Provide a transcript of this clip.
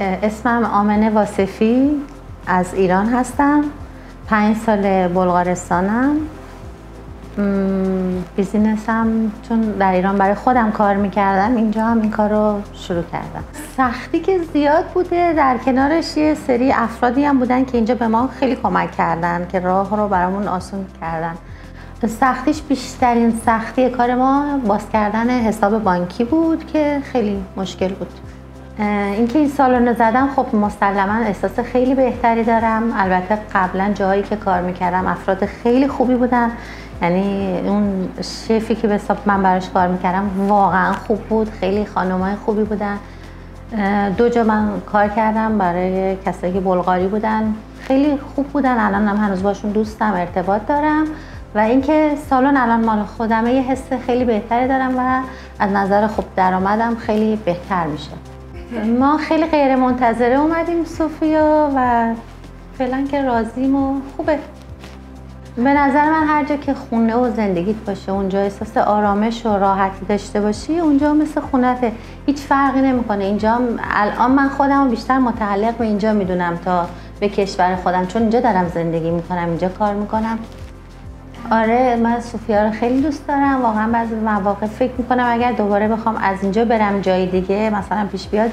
اسمم آمنه واصفی، از ایران هستم. 5 سال بلغارستانم. بیزینسم چون در ایران برای خودم کار میکردم، اینجا هم این کار رو شروع کردم. سختی که زیاد بوده، در کنارش یه سری افرادی هم بودن که اینجا به ما خیلی کمک کردن که راه رو برامون آسون کردن. سختیش بیشترین سختی کار ما باز کردن حساب بانکی بود که خیلی مشکل بود. اینکه این سالن زدم، خب مسلما احساس خیلی بهتری دارم. البته قبلا جایی که کار میکردم افراد خیلی خوبی بودن، یعنی اون شفی که به حساب من براش کار میکردم واقعا خوب بود، خیلی خانمای خوبی بودن. 2 جا من کار کردم برای کسایی که بلغاری بودن، خیلی خوب بودن. الان هم هنوز باشون دوستم، ارتباط دارم. و اینکه سالن الان مال خودمه، یه حس خیلی بهتری دارم و از نظر خب درآمدم خیلی بهتر میشه. ما خیلی غیر منتظره اومدیم سوفیا و فعلا که راضیم و خوبه. به نظر من هر جا که خونه و زندگیت باشه، اونجا احساس آرامش و راحتی داشته باشی، اونجا مثل خونته، هیچ فرقی نمیکنه. اینجا الان من خودم بیشتر متعلق به اینجا میدونم تا به کشور خودم، چون اینجا دارم زندگی میکنم، اینجا کار میکنم. آره، من سوفیا رو خیلی دوست دارم. واقعا بعضی مواقع فکر میکنم اگر دوباره بخوام از اینجا برم جای دیگه مثلا پیش بیاد،